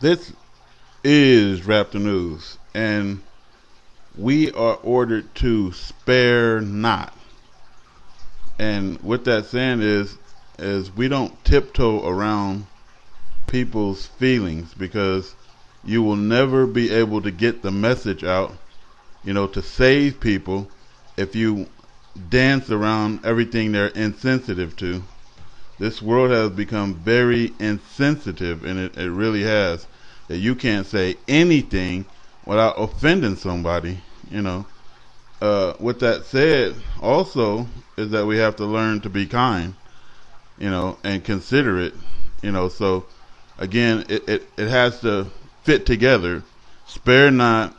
This is Raptor News, and we are ordered to spare not. And what that's saying is we don't tiptoe around people's feelings, because you will never be able to get the message out, to save people if you dance around everything they're insensitive to. This world has become very insensitive, and it really has. That you can't say anything without offending somebody, With that said, also, is that we have to learn to be kind, and considerate, So, again, it has to fit together. Spare not,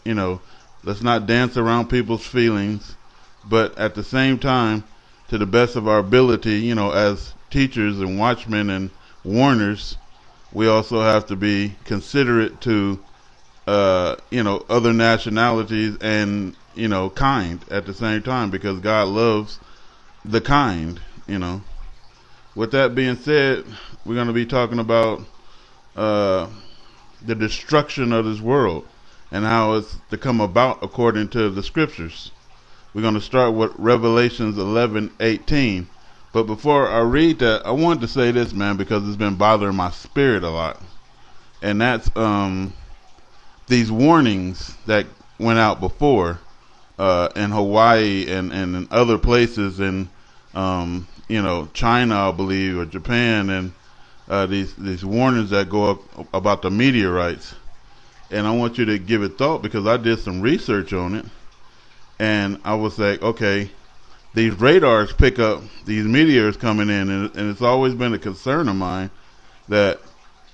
let's not dance around people's feelings, but at the same time, to the best of our ability, as teachers and watchmen and warners, we also have to be considerate to, other nationalities and, kind at the same time, because God loves the kind, With that being said, we're going to be talking about the destruction of this world and how it's to come about according to the scriptures. We're going to start with Revelations 11:18. But before I read that, I wanted to say this, man, because it's been bothering my spirit a lot. And that's these warnings that went out before in Hawaii and in other places in, China, I believe, or Japan, and these warnings that go up about the meteorites. And I want you to give it thought, because I did some research on it. And I was like, okay, these radars pick up these meteors coming in, and it's always been a concern of mine that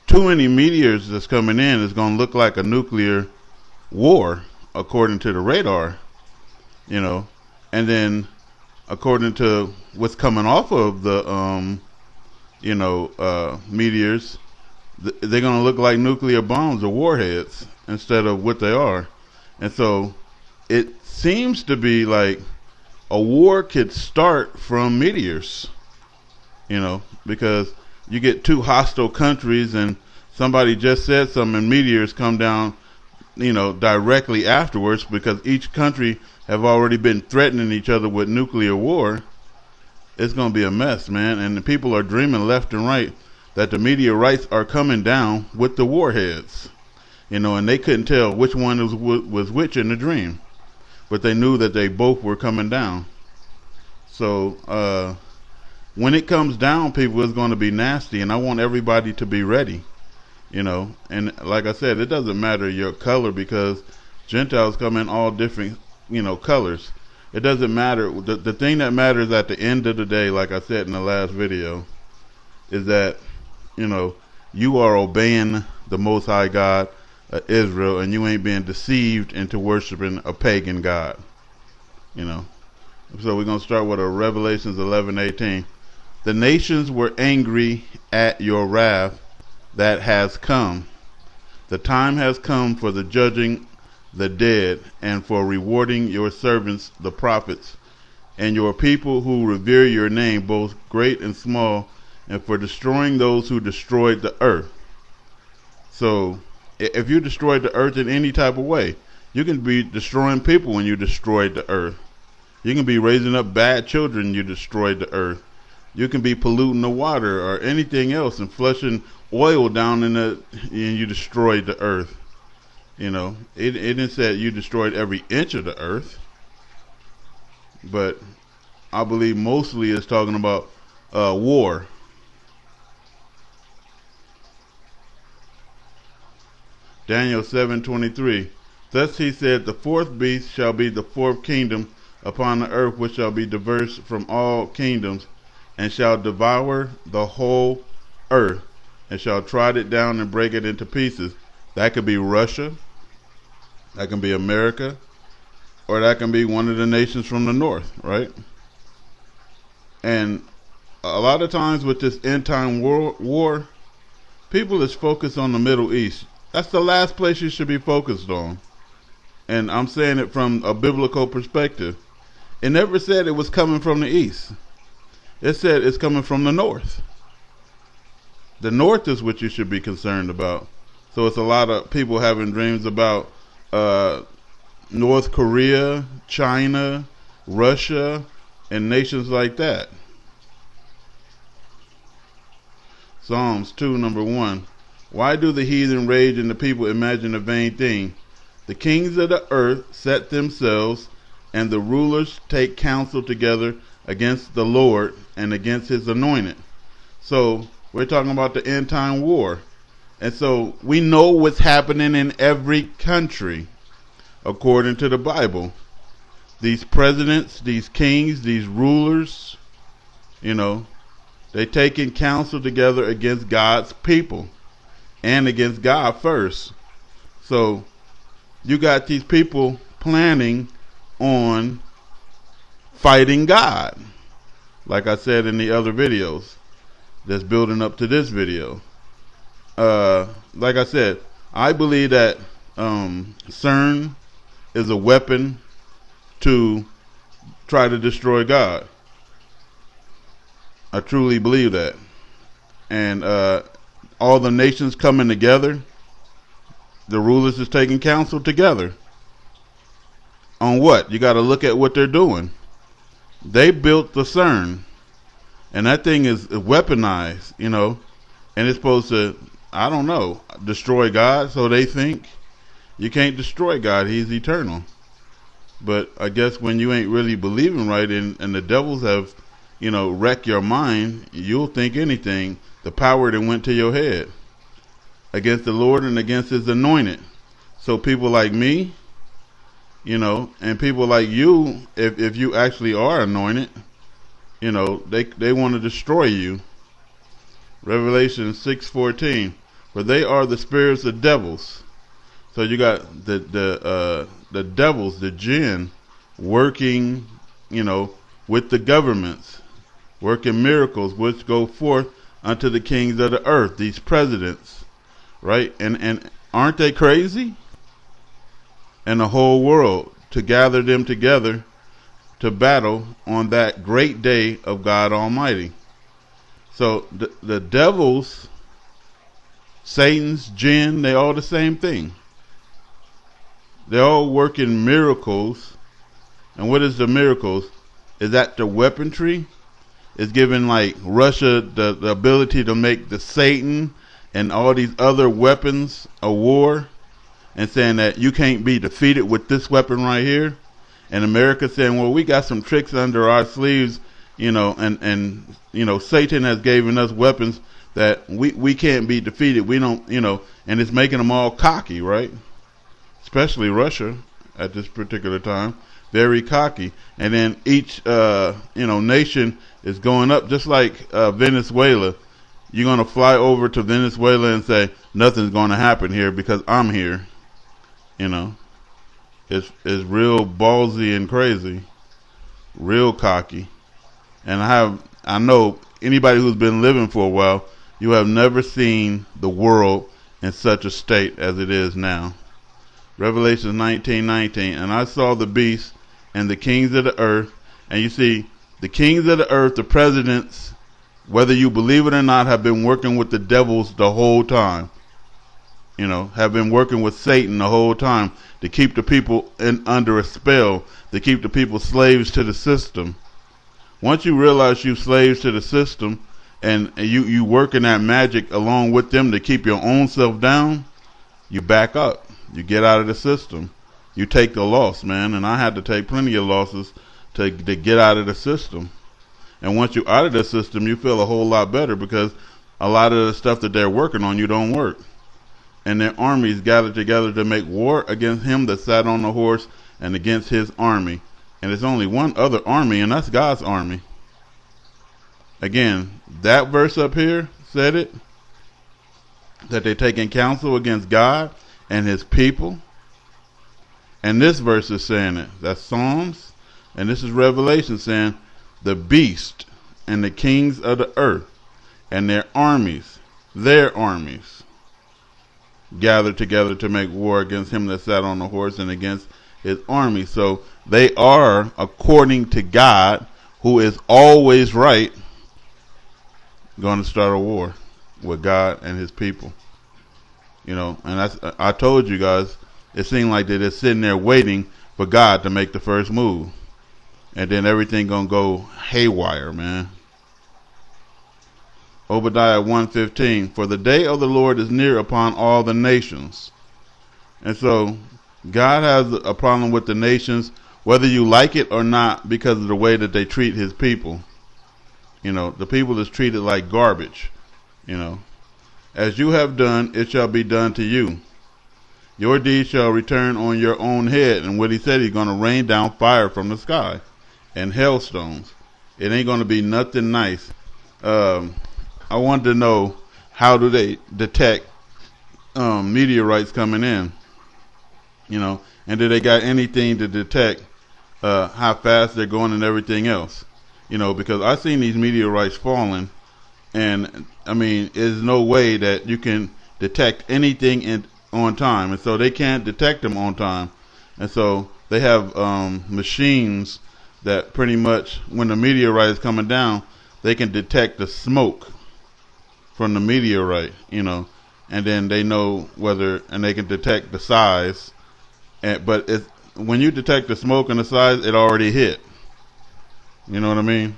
too many meteors that's coming in is going to look like a nuclear war, according to the radar, and then according to what's coming off of the, meteors, they're going to look like nuclear bombs or warheads instead of what they are. And so it seems to be like a war could start from meteors, because you get two hostile countries and somebody just said something and meteors come down, directly afterwards, because each country have already been threatening each other with nuclear war. It's going to be a mess, man. And the people are dreaming left and right that the meteorites are coming down with the warheads, and they couldn't tell which one was which in the dream. But they knew that they both were coming down. So when it comes down, people, it's going to be nasty, and I want everybody to be ready, And like I said, it doesn't matter your color, because Gentiles come in all different, colors. It doesn't matter. The thing that matters at the end of the day, like I said in the last video, is that, you are obeying the Most High God, Israel, and you ain't being deceived into worshiping a pagan god, So we're going to start with Revelations 11:18. The nations were angry at your wrath that has come. The time has come for the judging the dead, and for rewarding your servants the prophets, and your people who revere your name, both great and small, and for destroying those who destroyed the earth. So if you destroyed the earth in any type of way, you can be destroying people when you destroyed the earth. You can be raising up bad children, you destroyed the earth. You can be polluting the water or anything else and flushing oil down and you destroyed the earth. It didn't say you destroyed every inch of the earth, but I believe mostly it's talking about war. Daniel 7:23. Thus he said, the fourth beast shall be the fourth kingdom upon the earth, which shall be diverse from all kingdoms, and shall devour the whole earth, and shall trod it down and break it into pieces. That could be Russia, that can be America, or that can be one of the nations from the north, right? And a lot of times with this end time war, people is focused on the Middle East. That's the last place you should be focused on. And I'm saying it from a biblical perspective. It never said it was coming from the east. It said it's coming from the north. The north is what you should be concerned about. So it's a lot of people having dreams about North Korea, China, Russia, and nations like that. Psalms 2, number 1. Why do the heathen rage and the people imagine a vain thing? The kings of the earth set themselves, and the rulers take counsel together against the Lord and against his anointed. So we're talking about the end time war. And so we know what's happening in every country according to the Bible. These presidents, these kings, these rulers, they taking counsel together against God's people and against God first. So you got these people planning on fighting God, like I said in the other videos that's building up to this video. Like I said, I believe that CERN is a weapon to try to destroy God. I truly believe that. And all the nations coming together, the rulers is taking counsel together. On what? You got to look at what they're doing. They built the CERN, and that thing is weaponized, and it's supposed to, I don't know, destroy God, so they think. You can't destroy God, he's eternal. But I guess when you ain't really believing right and the devils have, wrecked your mind, you'll think anything. The power that went to your head against the Lord and against his anointed. So people like me, and people like you, if you actually are anointed, they want to destroy you. Revelation 6:14, for they are the spirits of devils. So you got the devils, the jinn, working, with the governments, working miracles which go forth unto the kings of the earth, these presidents, right? And aren't they crazy? And the whole world to gather them together to battle on that great day of God Almighty. So the devils, Satan's, jinn, they all the same thing. They're all working miracles. And what is the miracles? Is that the weaponry? Is giving like Russia the ability to make the Satan and all these other weapons a war, and saying that you can't be defeated with this weapon right here. And America saying, well, we got some tricks under our sleeves, and Satan has given us weapons that we can't be defeated. We don't, and it's making them all cocky, right? Especially Russia at this particular time, very cocky. And then each, nation is going up, just like Venezuela. You're going to fly over to Venezuela and say, nothing's going to happen here because I'm here. It's real ballsy and crazy, real cocky. And I know anybody who's been living for a while, you have never seen the world in such a state as it is now. Revelation 19:19, and I saw the beast and the kings of the earth. And you see, the kings of the earth, the presidents, whether you believe it or not, have been working with the devils the whole time. Have been working with Satan the whole time to keep the people under a spell, to keep the people slaves to the system. Once you realize you slaves to the system, and you working that magic along with them to keep your own self down, you back up. You get out of the system. You take the loss, man. And I had to take plenty of losses to get out of the system. And once you're out of the system, you feel a whole lot better because a lot of the stuff that they're working on you don't work. And their armies gathered together to make war against him that sat on the horse and against his army. And there's only one other army, and that's God's army. Again, that verse up here said it, that they're taking counsel against God and his people. And this verse is saying it. That's Psalms. And this is Revelation saying the beast and the kings of the earth and their armies gathered together to make war against him that sat on the horse and against his army. So they are, according to God, who is always right, going to start a war with God and his people. And I told you guys, it seemed like they're just sitting there waiting for God to make the first move. And then everything gonna go haywire, man. Obadiah 1:15, for the day of the Lord is near upon all the nations. And so God has a problem with the nations, whether you like it or not, because of the way that they treat his people. The people is treated like garbage. As you have done, it shall be done to you. Your deeds shall return on your own head. And what he said, he's going to rain down fire from the sky and hailstones. It ain't going to be nothing nice. I wanted to know, how do they detect meteorites coming in? And do they got anything to detect how fast they're going and everything else? Because I've seen these meteorites falling, and I mean, there's no way that you can detect anything on time, and so they can't detect them on time, and so they have machines that pretty much, when the meteorite is coming down, they can detect the smoke from the meteorite, and then they know and they can detect the size, but when you detect the smoke and the size, it already hit. You know what I mean?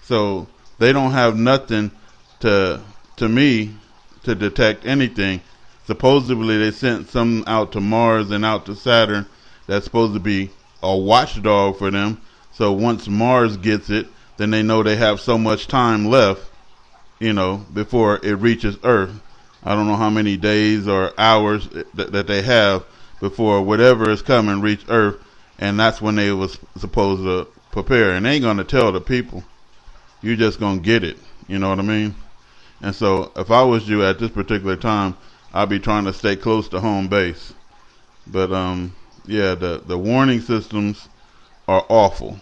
So they don't have nothing to me to detect anything. Supposedly they sent some out to Mars and out to Saturn that's supposed to be a watchdog for them. So once Mars gets it, then they know they have so much time left, before it reaches Earth. I don't know how many days or hours that they have before whatever is coming reach Earth, and that's when they was supposed to prepare. And they ain't gonna tell the people. You're just gonna get it. You know what I mean? And so if I was you at this particular time, I'd be trying to stay close to home base. But yeah, the warning systems are awful.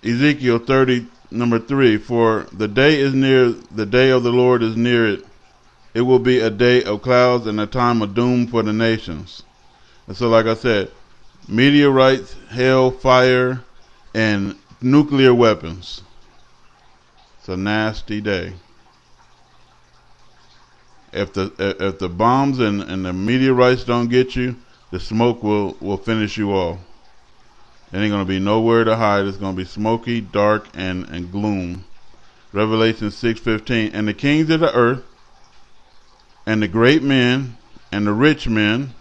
Ezekiel 30:3, for the day is near, the day of the Lord is near it. It will be a day of clouds and a time of doom for the nations. And so, like I said, meteorites, hail, fire, and nuclear weapons. It's a nasty day. If the bombs and the meteorites don't get you, the smoke will finish you off. There ain't going to be nowhere to hide. It's going to be smoky, dark, and gloom. Revelation 6:15, and the kings of the earth, and the great men, and the rich men,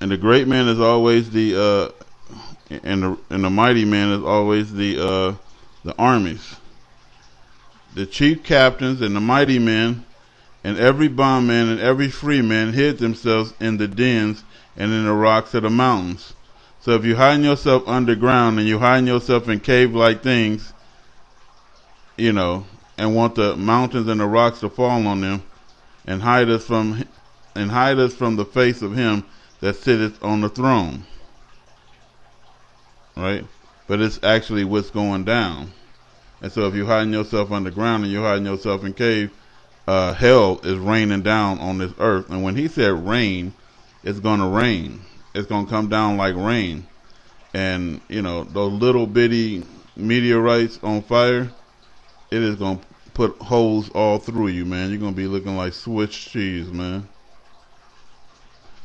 and the great man is always and the mighty man is always the armies. The chief captains and the mighty men, and every bondman and every free man hid themselves in the dens and in the rocks of the mountains. So if you hide yourself underground and you hide yourself in cave-like things, and want the mountains and the rocks to fall on them, and hide us from the face of him that sitteth on the throne. Right? But it's actually what's going down. And so if you're hiding yourself underground and you're hiding yourself in cave, hell is raining down on this earth. And when he said rain, it's going to rain. It's going to come down like rain. And, those little bitty meteorites on fire, it is going to put holes all through you, man. You're going to be looking like Swiss cheese, man.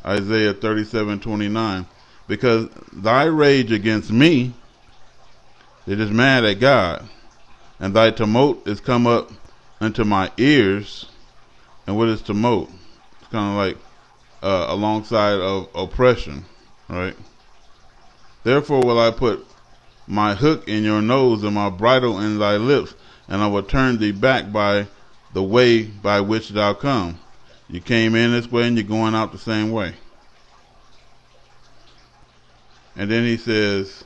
Isaiah 37:29. Because thy rage against me, it is mad at God, and thy tumult is come up unto my ears. And what is tumult? It's kind of like alongside of oppression, right? Therefore will I put my hook in your nose and my bridle in thy lips, and I will turn thee back by the way by which thou come. You came in this way and you're going out the same way. And then he says,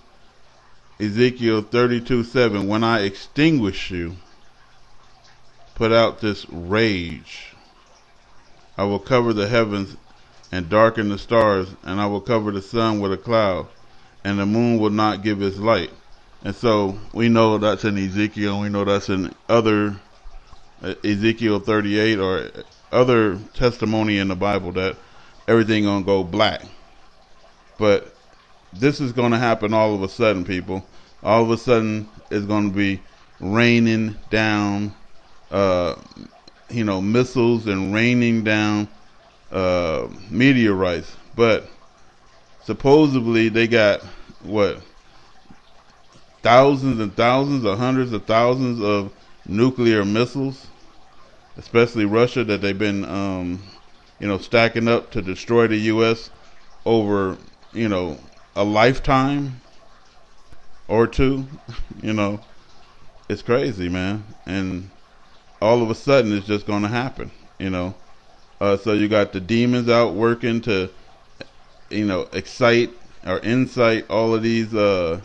Ezekiel 32:7, when I extinguish you, put out this rage, I will cover the heavens and darken the stars, and I will cover the sun with a cloud, and the moon will not give its light. And so we know that's in Ezekiel, and we know that's in other Ezekiel 38 or other testimony in the Bible that everything gonna go black. But this is going to happen all of a sudden, people. all of a sudden it's going to be raining down, uh, missiles and raining down meteorites. But supposedly they got what, thousands and thousands or hundreds of thousands of nuclear missiles, especially Russia, that they've been stacking up to destroy the U.S. over a lifetime or two. you know, it's crazy, man, and all of a sudden it's just going to happen. So you got the demons out working to excite or incite all of these uh,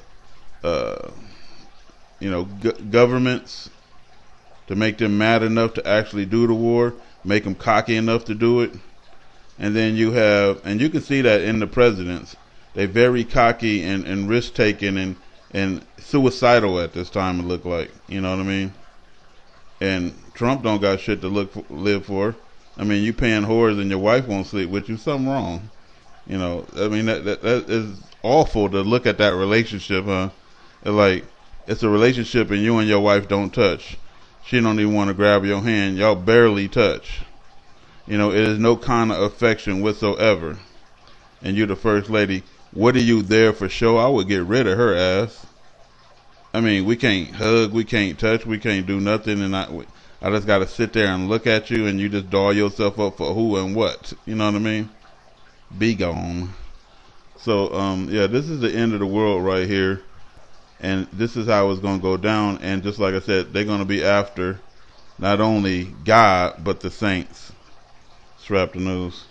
governments to make them mad enough to actually do the war, make them cocky enough to do it. And then you can see that in the presidents. They're very cocky and risk taking and suicidal at this time, it look like. You know what I mean? And Trump don't got shit to live for. I mean, you paying whores and your wife won't sleep with you. Something wrong. I mean, that is awful to look at that relationship, huh? It's a relationship and you and your wife don't touch. She don't even want to grab your hand. Y'all barely touch. It is no kind of affection whatsoever. And you're the first lady. What are you there for show? I would get rid of her ass. I mean, we can't hug, we can't touch, we can't do nothing, and I just gotta sit there and look at you, and you just doll yourself up for who and what. You know what I mean? Be gone. So, yeah, this is the end of the world right here, and this is how it's gonna go down. And just like I said, they're gonna be after not only God but the saints. Strap the news.